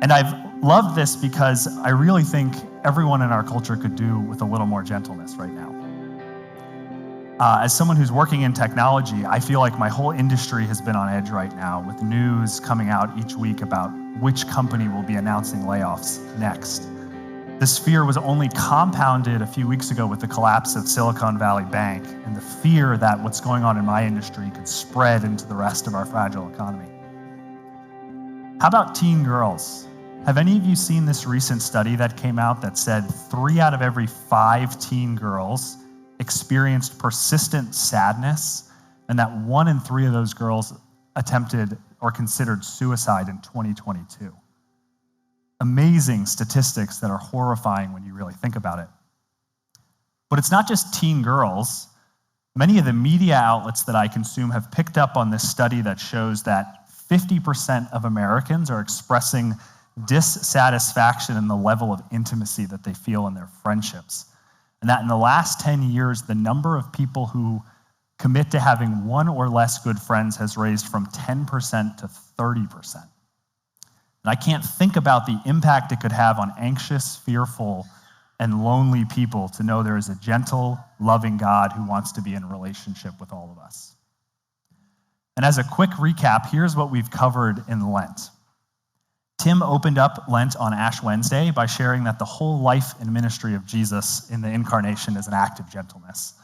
And I've loved this because I really think everyone in our culture could do with a little more gentleness right now. As someone who's working in technology, I feel like my whole industry has been on edge right now with news coming out each week about which company will be announcing layoffs next. This fear was only compounded a few weeks ago with the collapse of Silicon Valley Bank and the fear that what's going on in my industry could spread into the rest of our fragile economy. How about teen girls? Have any of you seen this recent study that came out that said 3 out of every 5 teen girls experienced persistent sadness, and that 1 in 3 of those girls attempted or considered suicide in 2022? Amazing statistics that are horrifying when you really think about it. But it's not just teen girls. Many of the media outlets that I consume have picked up on this study that shows that 50% of Americans are expressing dissatisfaction in the level of intimacy that they feel in their friendships. And that in the last 10 years, the number of people who commit to having 1 or less good friends has raised from 10% to 30%. And I can't think about the impact it could have on anxious, fearful, and lonely people to know there is a gentle, loving God who wants to be in a relationship with all of us. And as a quick recap, here's what we've covered in Lent. Tim opened up Lent on Ash Wednesday by sharing that the whole life and ministry of Jesus in the incarnation is an act of gentleness.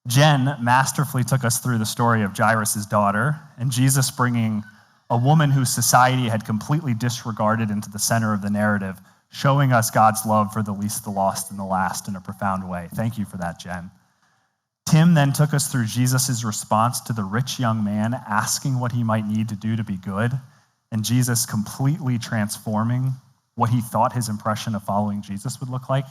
Jen masterfully took us through the story of Jairus' daughter and Jesus bringing a woman whose society had completely disregarded into the center of the narrative, showing us God's love for the least, the lost, and the last in a profound way. Thank you for that, Jen. Tim then took us through Jesus' response to the rich young man asking what he might need to do to be good, and Jesus completely transforming what he thought his impression of following Jesus would look like.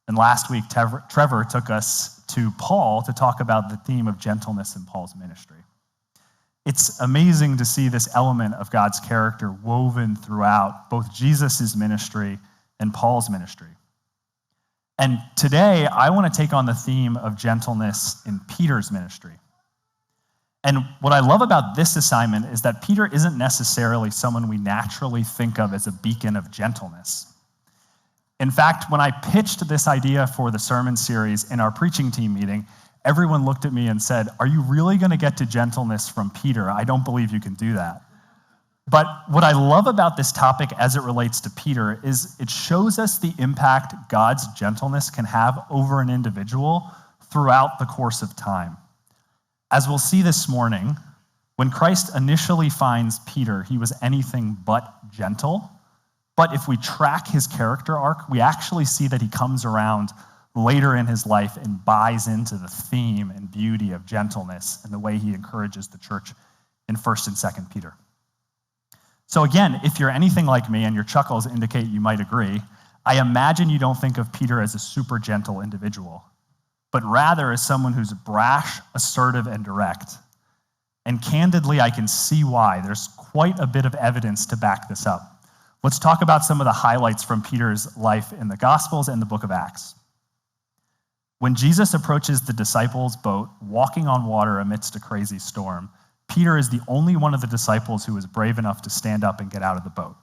And last week, Trevor took us to Paul to talk about the theme of gentleness in Paul's ministry. It's amazing to see this element of God's character woven throughout both Jesus' ministry and Paul's ministry. And today, I want to take on the theme of gentleness in Peter's ministry. And what I love about this assignment is that Peter isn't necessarily someone we naturally think of as a beacon of gentleness. In fact, when I pitched this idea for the sermon series in our preaching team meeting, everyone looked at me and said, "Are you really going to get to gentleness from Peter? I don't believe you can do that." But what I love about this topic as it relates to Peter is it shows us the impact God's gentleness can have over an individual throughout the course of time. As we'll see this morning, when Christ initially finds Peter, he was anything but gentle. But if we track his character arc, we actually see that he comes around later in his life and buys into the theme and beauty of gentleness and the way he encourages the church in 1st and 2nd Peter. So again, if you're anything like me, and your chuckles indicate you might agree, I imagine you don't think of Peter as a super gentle individual, but rather as someone who's brash, assertive, and direct. And candidly, I can see why. There's quite a bit of evidence to back this up. Let's talk about some of the highlights from Peter's life in the Gospels and the book of Acts. When Jesus approaches the disciples' boat, walking on water amidst a crazy storm, Peter is the only one of the disciples who is brave enough to stand up and get out of the boat.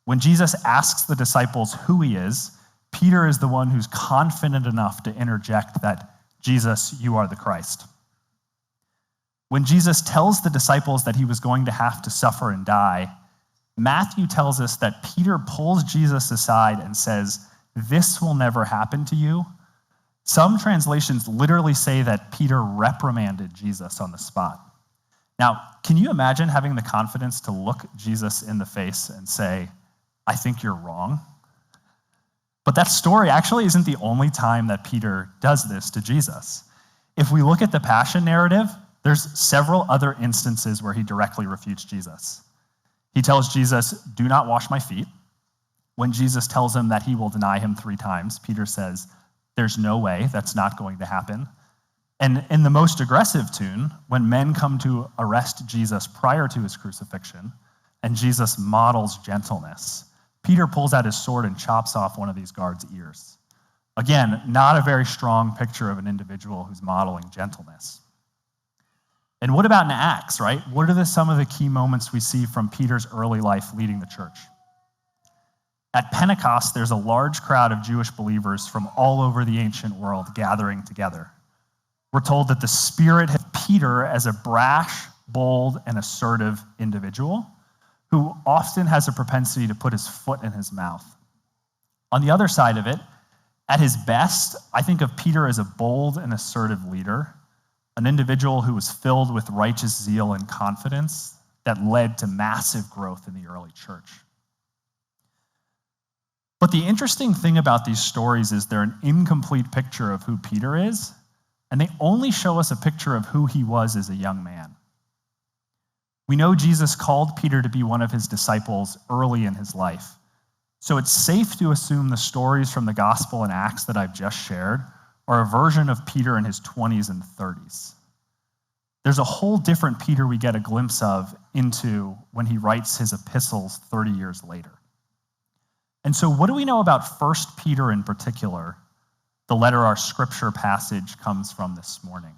When Jesus asks the disciples who he is, Peter is the one who's confident enough to interject that, "Jesus, you are the Christ." When Jesus tells the disciples that he was going to have to suffer and die, Matthew tells us that Peter pulls Jesus aside and says, "This will never happen to you." Some translations literally say that Peter reprimanded Jesus on the spot. Now, can you imagine having the confidence to look Jesus in the face and say, "I think you're wrong"? But that story actually isn't the only time that Peter does this to Jesus. If we look at the Passion narrative, there's several other instances where he directly refutes Jesus. He tells Jesus, "Do not wash my feet." When Jesus tells him that he will deny him 3 times, Peter says, "There's no way, that's not going to happen." And in the most aggressive tune, when men come to arrest Jesus prior to his crucifixion, and Jesus models gentleness, Peter pulls out his sword and chops off one of these guards' ears. Again, not a very strong picture of an individual who's modeling gentleness. And what about in Acts, right? What are some of the key moments we see from Peter's early life leading the church? At Pentecost, there's a large crowd of Jewish believers from all over the ancient world gathering together. We're told that the Spirit had Peter as a brash, bold, and assertive individual who often has a propensity to put his foot in his mouth. On the other side of it, at his best, I think of Peter as a bold and assertive leader, an individual who was filled with righteous zeal and confidence that led to massive growth in the early church. But the interesting thing about these stories is they're an incomplete picture of who Peter is, and they only show us a picture of who he was as a young man. We know Jesus called Peter to be one of his disciples early in his life, so it's safe to assume the stories from the Gospel and Acts that I've just shared are a version of Peter in his 20s and 30s. There's a whole different Peter we get a glimpse of into when he writes his epistles 30 years later. And so what do we know about 1 Peter in particular, the letter our scripture passage comes from this morning?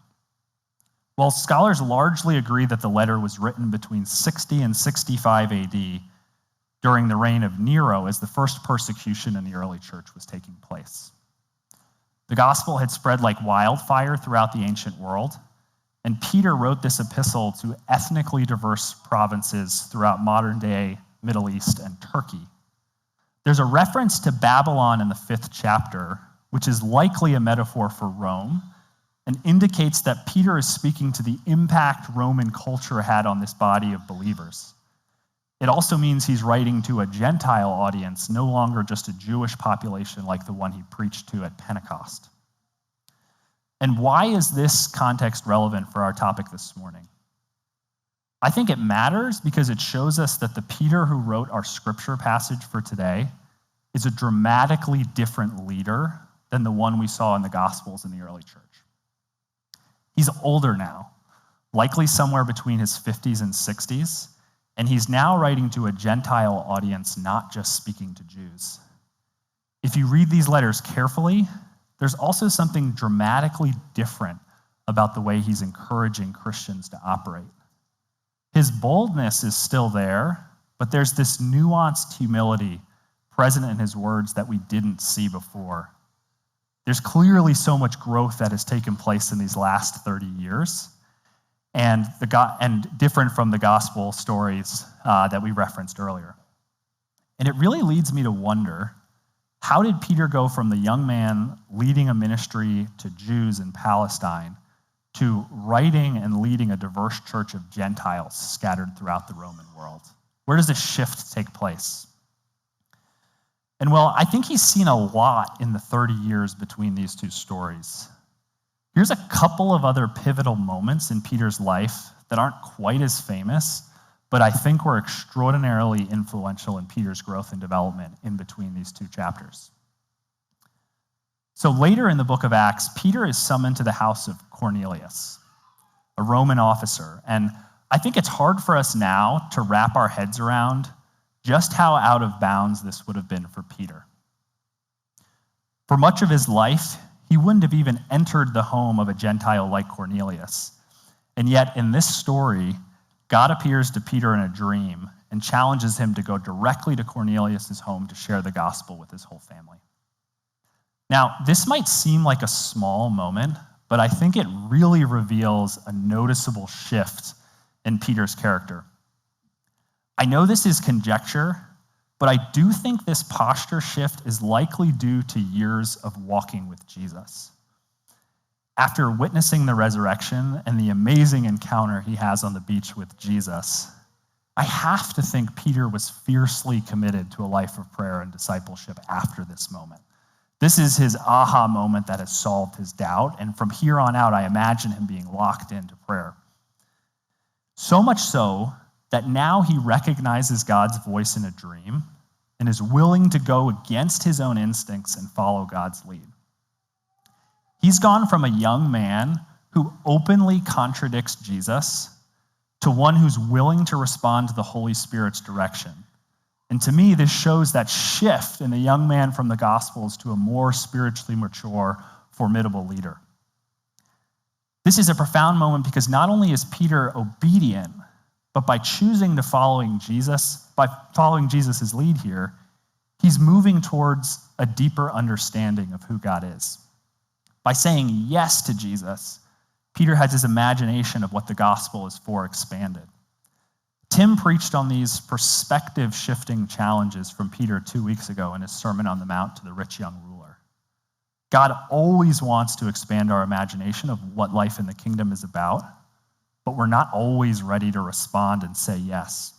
Well, scholars largely agree that the letter was written between 60 and 65 AD during the reign of Nero as the first persecution in the early church was taking place. The gospel had spread like wildfire throughout the ancient world, and Peter wrote this epistle to ethnically diverse provinces throughout modern-day Middle East and Turkey. There's a reference to Babylon in the 5th chapter, which is likely a metaphor for Rome, and indicates that Peter is speaking to the impact Roman culture had on this body of believers. It also means he's writing to a Gentile audience, no longer just a Jewish population like the one he preached to at Pentecost. And why is this context relevant for our topic this morning? I think it matters because it shows us that the Peter who wrote our scripture passage for today is a dramatically different leader than the one we saw in the Gospels in the early church. He's older now, likely somewhere between his 50s and 60s, and he's now writing to a Gentile audience, not just speaking to Jews. If you read these letters carefully, there's also something dramatically different about the way he's encouraging Christians to operate. His boldness is still there, but there's this nuanced humility present in his words that we didn't see before. There's clearly so much growth that has taken place in these last 30 years, and different from the gospel stories that we referenced earlier. And it really leads me to wonder, how did Peter go from the young man leading a ministry to Jews in Palestine to writing and leading a diverse church of Gentiles scattered throughout the Roman world? Where does this shift take place? And well, I think he's seen a lot in the 30 years between these two stories. Here's a couple of other pivotal moments in Peter's life that aren't quite as famous, but I think were extraordinarily influential in Peter's growth and development in between these two chapters. So later in the book of Acts, Peter is summoned to the house of Cornelius, a Roman officer. And I think it's hard for us now to wrap our heads around just how out of bounds this would have been for Peter. For much of his life, he wouldn't have even entered the home of a Gentile like Cornelius. And yet, in this story, God appears to Peter in a dream and challenges him to go directly to Cornelius' home to share the gospel with his whole family. Now, this might seem like a small moment, but I think it really reveals a noticeable shift in Peter's character. I know this is conjecture, but I do think this posture shift is likely due to years of walking with Jesus. After witnessing the resurrection and the amazing encounter he has on the beach with Jesus, I have to think Peter was fiercely committed to a life of prayer and discipleship after this moment. This is his aha moment that has solved his doubt, and from here on out, I imagine him being locked into prayer. So much so that now he recognizes God's voice in a dream and is willing to go against his own instincts and follow God's lead. He's gone from a young man who openly contradicts Jesus to one who's willing to respond to the Holy Spirit's direction. And to me, this shows that shift in the young man from the Gospels to a more spiritually mature, formidable leader. This is a profound moment because not only is Peter obedient, but by choosing to following Jesus as lead here, he's moving towards a deeper understanding of who God is. By saying yes to Jesus, Peter has his imagination of what the gospel is for expanded. Tim preached on these perspective-shifting challenges from Peter 2 weeks ago in his Sermon on the Mount to the rich young ruler. God always wants to expand our imagination of what life in the kingdom is about, but we're not always ready to respond and say yes.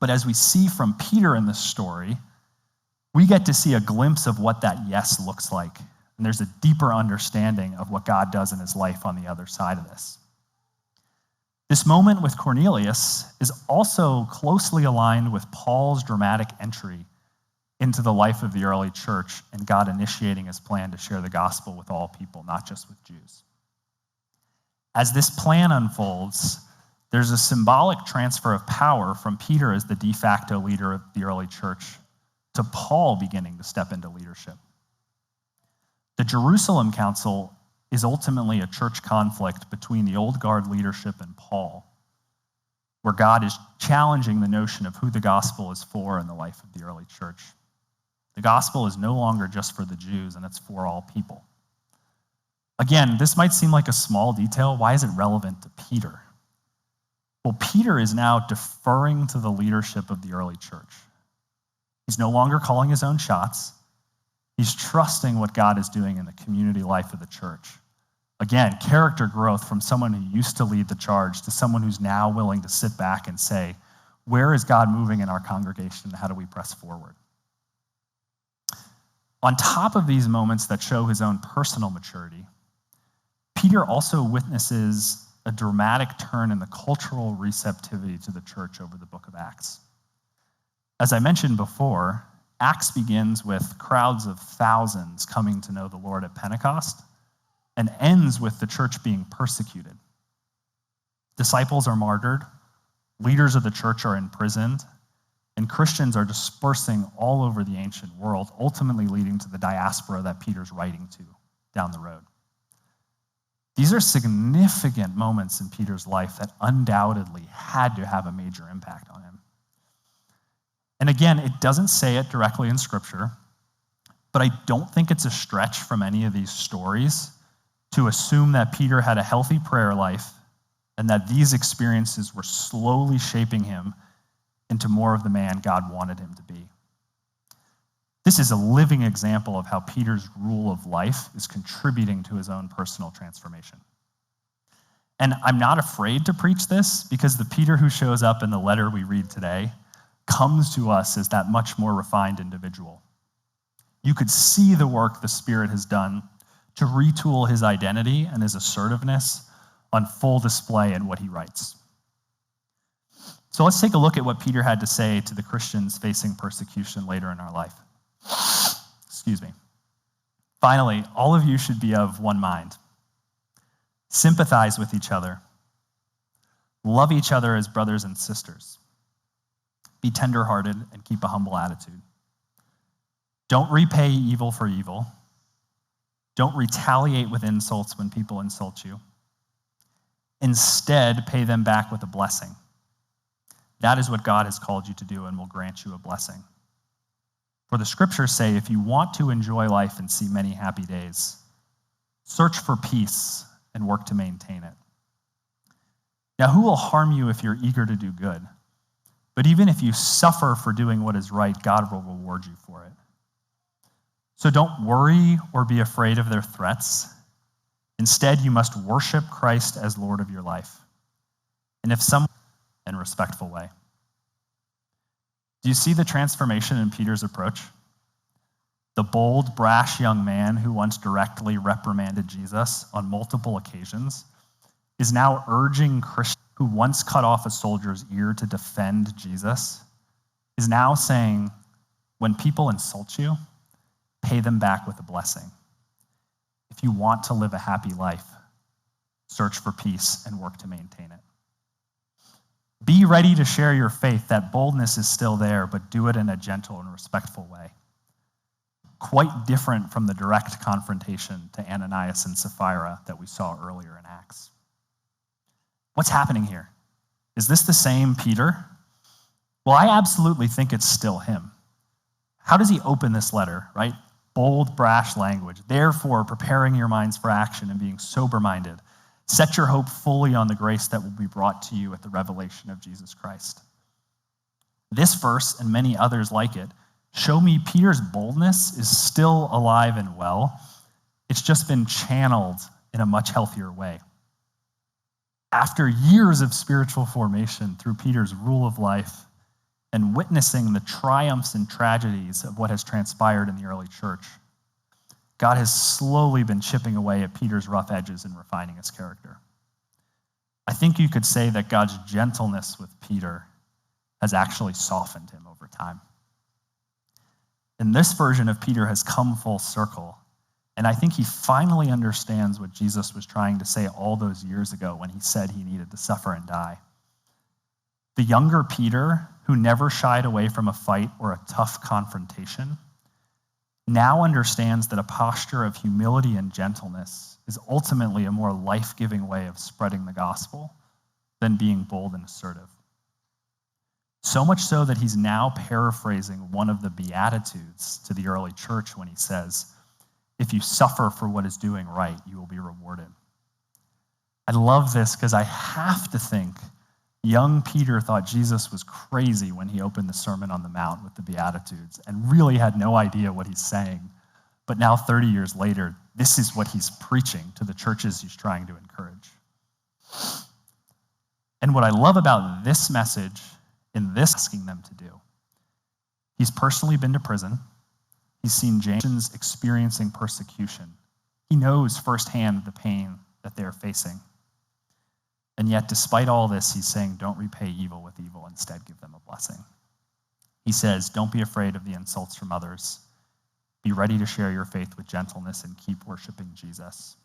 But as we see from Peter in this story, we get to see a glimpse of what that yes looks like. And there's a deeper understanding of what God does in his life on the other side of this. This moment with Cornelius is also closely aligned with Paul's dramatic entry into the life of the early church and God initiating his plan to share the gospel with all people, not just with Jews. As this plan unfolds, there's a symbolic transfer of power from Peter as the de facto leader of the early church to Paul beginning to step into leadership. The Jerusalem Council is ultimately a church conflict between the old guard leadership and Paul, where God is challenging the notion of who the gospel is for in the life of the early church. The gospel is no longer just for the Jews, and it's for all people. Again, this might seem like a small detail. Why is it relevant to Peter? Well, Peter is now deferring to the leadership of the early church. He's no longer calling his own shots. He's trusting what God is doing in the community life of the church. Again, character growth from someone who used to lead the charge to someone who's now willing to sit back and say, where is God moving in our congregation? How do we press forward? On top of these moments that show his own personal maturity, Peter also witnesses a dramatic turn in the cultural receptivity to the church over the book of Acts. As I mentioned before, Acts begins with crowds of thousands coming to know the Lord at Pentecost and ends with the church being persecuted. Disciples are martyred, leaders of the church are imprisoned, and Christians are dispersing all over the ancient world, ultimately leading to the diaspora that Peter's writing to down the road. These are significant moments in Peter's life that undoubtedly had to have a major impact on him. And again, it doesn't say it directly in Scripture, but I don't think it's a stretch from any of these stories to assume that Peter had a healthy prayer life and that these experiences were slowly shaping him into more of the man God wanted him to be. This is a living example of how Peter's rule of life is contributing to his own personal transformation. And I'm not afraid to preach this because the Peter who shows up in the letter we read today comes to us as that much more refined individual. You could see the work the Spirit has done to retool his identity and his assertiveness on full display in what he writes. So let's take a look at what Peter had to say to the Christians facing persecution later in our life. Excuse me. Finally, all of you should be of one mind. Sympathize with each other. Love each other as brothers and sisters. Be tenderhearted and keep a humble attitude. Don't repay evil for evil. Don't retaliate with insults when people insult you. Instead, pay them back with a blessing. That is what God has called you to do and will grant you a blessing. For the scriptures say, if you want to enjoy life and see many happy days, search for peace and work to maintain it. Now, who will harm you if you're eager to do good? But even if you suffer for doing what is right, God will reward you for it. So don't worry or be afraid of their threats. Instead, you must worship Christ as Lord of your life. And if someone in a respectful way. Do you see the transformation in Peter's approach? The bold, brash young man who once directly reprimanded Jesus on multiple occasions is now urging Christians who once cut off a soldier's ear to defend Jesus, is now saying, when people insult you, pay them back with a blessing. If you want to live a happy life, search for peace and work to maintain it. Be ready to share your faith. That boldness is still there, but do it in a gentle and respectful way. quite different from the direct confrontation to Ananias and Sapphira that we saw earlier in Acts. What's happening here? Is this the same Peter? Well, I absolutely think it's still him. How does he open this letter, right? Bold, brash language. Therefore, preparing your minds for action and being sober-minded. Set your hope fully on the grace that will be brought to you at the revelation of Jesus Christ. This verse, and many others like it, show me Peter's boldness is still alive and well. It's just been channeled in a much healthier way. After years of spiritual formation through Peter's rule of life and witnessing the triumphs and tragedies of what has transpired in the early church, God has slowly been chipping away at Peter's rough edges and refining his character. I think you could say that God's gentleness with Peter has actually softened him over time. And this version of Peter has come full circle, and I think he finally understands what Jesus was trying to say all those years ago when he said he needed to suffer and die. The younger Peter, who never shied away from a fight or a tough confrontation, now understands that a posture of humility and gentleness is ultimately a more life-giving way of spreading the gospel than being bold and assertive. So much so that he's now paraphrasing one of the Beatitudes to the early church when he says, if you suffer for what is doing right, you will be rewarded. I love this because I have to think young Peter thought Jesus was crazy when he opened the Sermon on the Mount with the Beatitudes and really had no idea what he's saying. But now 30 years later, this is what he's preaching to the churches he's trying to encourage. And what I love about this message in this asking them to do, he's personally been to prison. He's seen James experiencing persecution. He knows firsthand the pain that they're facing. And yet, despite all this, he's saying, don't repay evil with evil, instead give them a blessing. He says, don't be afraid of the insults from others. Be ready to share your faith with gentleness and keep worshiping Jesus.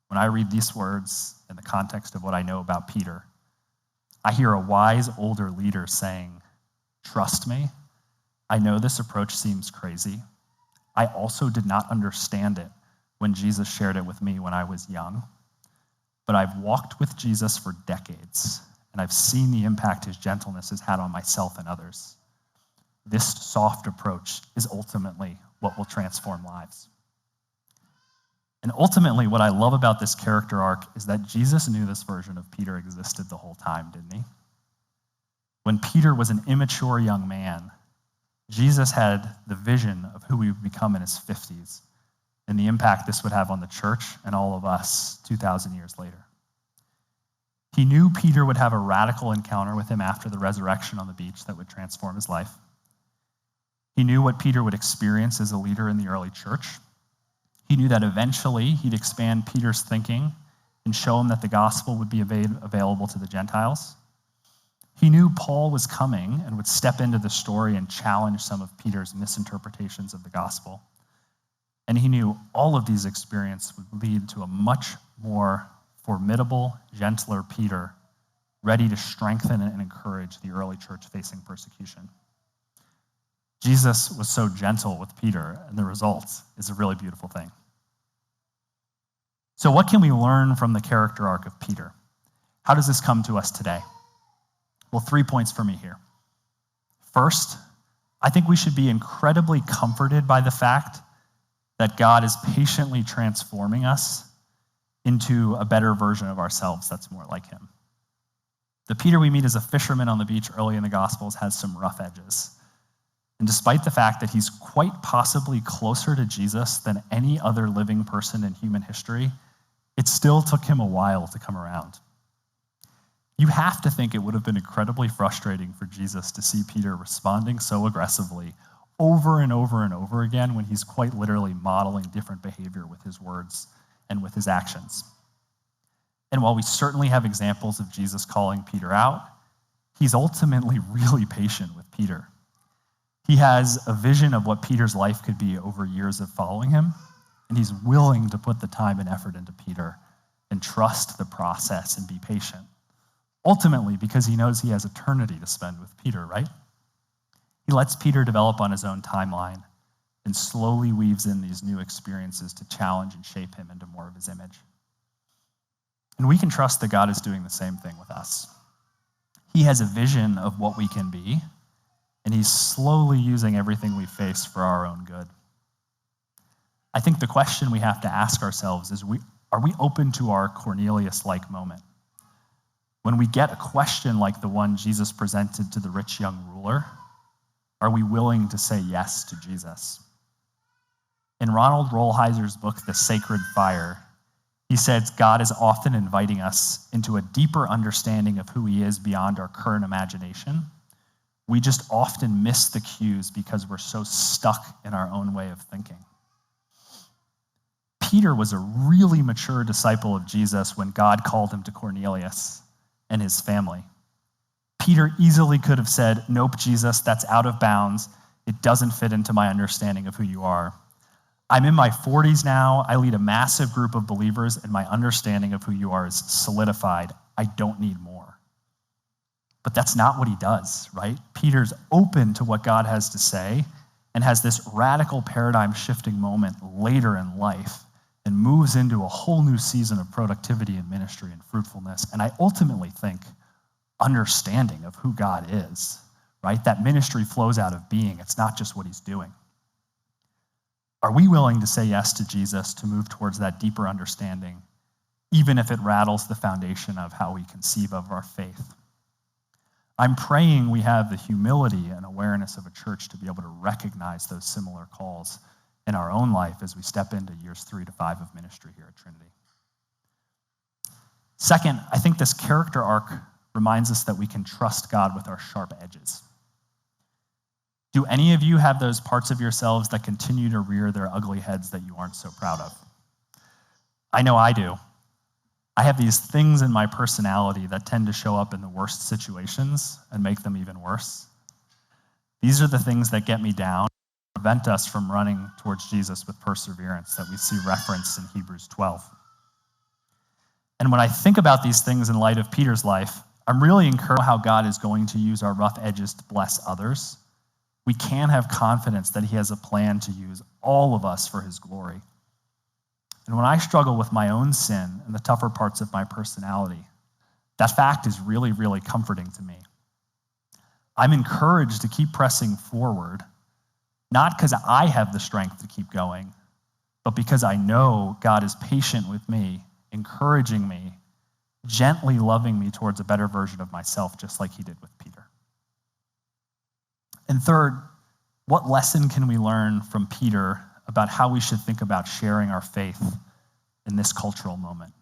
When I read these words in the context of what I know about Peter, I hear a wise older leader saying, trust me, I know this approach seems crazy. I also did not understand it when Jesus shared it with me when I was young. But I've walked with Jesus for decades, and I've seen the impact his gentleness has had on myself and others. This soft approach is ultimately what will transform lives. And ultimately, what I love about this character arc is that Jesus knew this version of Peter existed the whole time, didn't he? When Peter was an immature young man, Jesus had the vision of who he would become in his 50s and the impact this would have on the church and all of us 2,000 years later. He knew Peter would have a radical encounter with him after the resurrection on the beach that would transform his life. He knew what Peter would experience as a leader in the early church. He knew that eventually he'd expand Peter's thinking and show him that the gospel would be available to the Gentiles. He knew Paul was coming and would step into the story and challenge some of Peter's misinterpretations of the gospel. And he knew all of these experiences would lead to a much more formidable, gentler Peter, ready to strengthen and encourage the early church facing persecution. Jesus was so gentle with Peter, and the result is a really beautiful thing. So what can we learn from the character arc of Peter? How does this come to us today? Well, 3 points for me here. First, I think we should be incredibly comforted by the fact that God is patiently transforming us into a better version of ourselves that's more like him. The Peter we meet as a fisherman on the beach early in the Gospels has some rough edges. And despite the fact that he's quite possibly closer to Jesus than any other living person in human history, it still took him a while to come around. You have to think it would have been incredibly frustrating for Jesus to see Peter responding so aggressively over and over and over again when he's quite literally modeling different behavior with his words and with his actions. And while we certainly have examples of Jesus calling Peter out, he's ultimately really patient with Peter. He has a vision of what Peter's life could be over years of following him, and he's willing to put the time and effort into Peter and trust the process and be patient. Ultimately, because he knows he has eternity to spend with Peter, right? He lets Peter develop on his own timeline and slowly weaves in these new experiences to challenge and shape him into more of his image. And we can trust that God is doing the same thing with us. He has a vision of what we can be, and he's slowly using everything we face for our own good. I think the question we have to ask ourselves is, are we open to our Cornelius-like moment? When we get a question like the one Jesus presented to the rich young ruler, are we willing to say yes to Jesus? In Ronald Rolheiser's book, The Sacred Fire, he says God is often inviting us into a deeper understanding of who he is beyond our current imagination. We just often miss the cues because we're so stuck in our own way of thinking. Peter was a really mature disciple of Jesus when God called him to Cornelius and his family. Peter easily could have said, "Nope, Jesus, that's out of bounds. It doesn't fit into my understanding of who you are. I'm in my 40s now. I lead a massive group of believers, and my understanding of who you are is solidified. I don't need more." But that's not what he does, right? Peter's open to what God has to say and has this radical paradigm-shifting moment later in life and moves into a whole new season of productivity and ministry and fruitfulness. And I ultimately think understanding of who God is, right? That ministry flows out of being. It's not just what he's doing. Are we willing to say yes to Jesus to move towards that deeper understanding, even if it rattles the foundation of how we conceive of our faith? I'm praying we have the humility and awareness of a church to be able to recognize those similar calls in our own life as we step into years 3 to 5 of ministry here at Trinity. Second, I think this character arc reminds us that we can trust God with our sharp edges. Do any of you have those parts of yourselves that continue to rear their ugly heads that you aren't so proud of? I know I do. I have these things in my personality that tend to show up in the worst situations and make them even worse. These are the things that get me down, prevent us from running towards Jesus with perseverance that we see referenced in Hebrews 12. And when I think about these things in light of Peter's life, I'm really encouraged how God is going to use our rough edges to bless others. We can have confidence that he has a plan to use all of us for his glory. And when I struggle with my own sin and the tougher parts of my personality, that fact is really, really comforting to me. I'm encouraged to keep pressing forward, not because I have the strength to keep going, but because I know God is patient with me, encouraging me, gently loving me towards a better version of myself, just like he did with Peter. And third, what lesson can we learn from Peter about how we should think about sharing our faith in this cultural moment?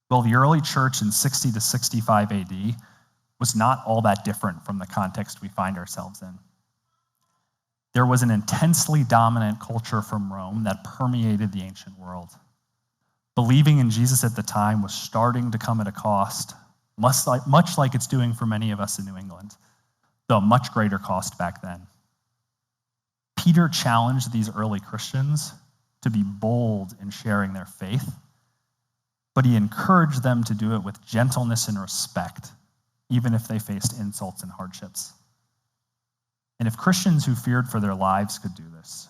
Well, the early church in 60 to 65 AD was not all that different from the context we find ourselves in. There was an intensely dominant culture from Rome that permeated the ancient world. Believing in Jesus at the time was starting to come at a cost, much like it's doing for many of us in New England, though a much greater cost back then. Peter challenged these early Christians to be bold in sharing their faith, but he encouraged them to do it with gentleness and respect, even if they faced insults and hardships. And if Christians who feared for their lives could do this,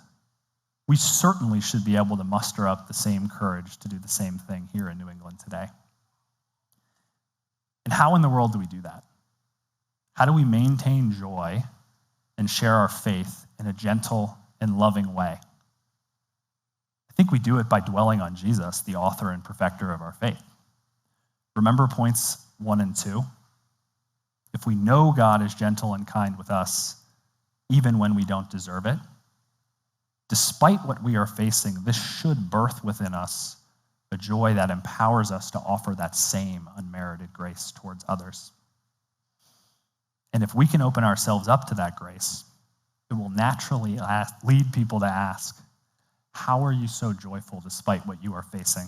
we certainly should be able to muster up the same courage to do the same thing here in New England today. And how in the world do we do that? How do we maintain joy and share our faith in a gentle and loving way? I think we do it by dwelling on Jesus, the author and perfecter of our faith. Remember points 1 and 2? If we know God is gentle and kind with us, even when we don't deserve it, despite what we are facing, this should birth within us a joy that empowers us to offer that same unmerited grace towards others. And if we can open ourselves up to that grace, it will naturally lead people to ask, how are you so joyful despite what you are facing?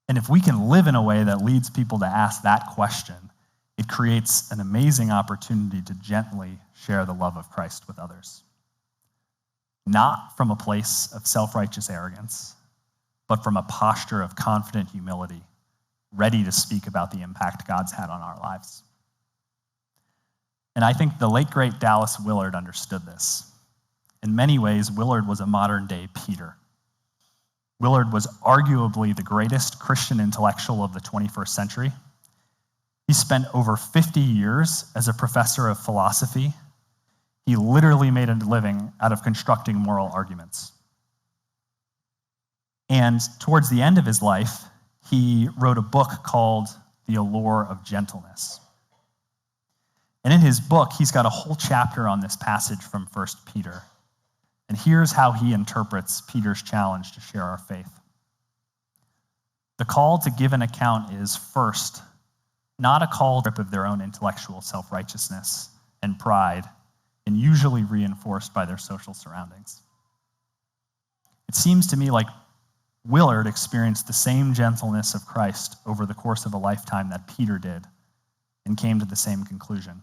And if we can live in a way that leads people to ask that question, it creates an amazing opportunity to gently share the love of Christ with others. Not from a place of self-righteous arrogance, but from a posture of confident humility, ready to speak about the impact God's had on our lives. And I think the late, great Dallas Willard understood this. in many ways, Willard was a modern-day Peter. Willard was arguably the greatest Christian intellectual of the 21st century. He spent over 50 years as a professor of philosophy. He literally made a living out of constructing moral arguments. And towards the end of his life, he wrote a book called The Allure of Gentleness. And in his book, he's got a whole chapter on this passage from 1 Peter. And here's how he interprets Peter's challenge to share our faith. The call to give an account is, first, not a call to grip of their own intellectual self-righteousness and pride, and usually reinforced by their social surroundings. It seems to me like Willard experienced the same gentleness of Christ over the course of a lifetime that Peter did, and came to the same conclusion.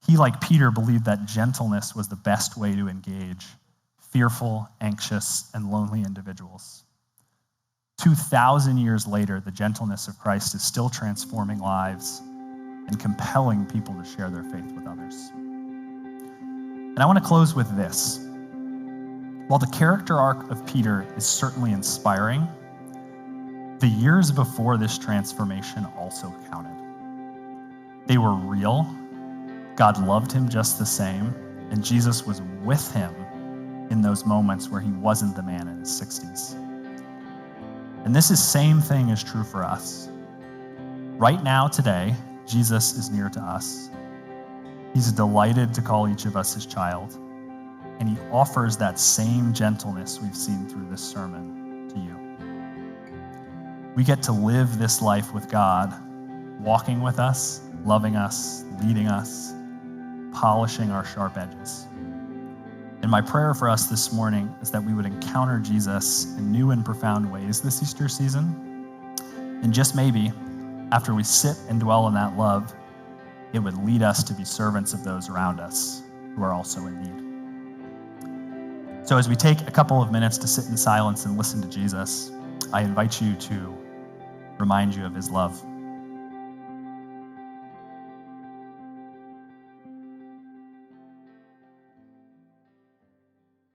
He, like Peter, believed that gentleness was the best way to engage fearful, anxious, and lonely individuals. 2,000 years later, the gentleness of Christ is still transforming lives and compelling people to share their faith with others. And I want to close with this. While the character arc of Peter is certainly inspiring, the years before this transformation also counted. They were real. God loved him just the same, and Jesus was with him in those moments where he wasn't the man in his 60s. And this is same thing is true for us. Right now, today, Jesus is near to us. He's delighted to call each of us his child, and he offers that same gentleness we've seen through this sermon to you. We get to live this life with God, walking with us, loving us, leading us, polishing our sharp edges. And my prayer for us this morning is that we would encounter Jesus in new and profound ways this Easter season. And just maybe, after we sit and dwell in that love, it would lead us to be servants of those around us who are also in need. So as we take a couple of minutes to sit in silence and listen to Jesus, I invite you to remind you of his love.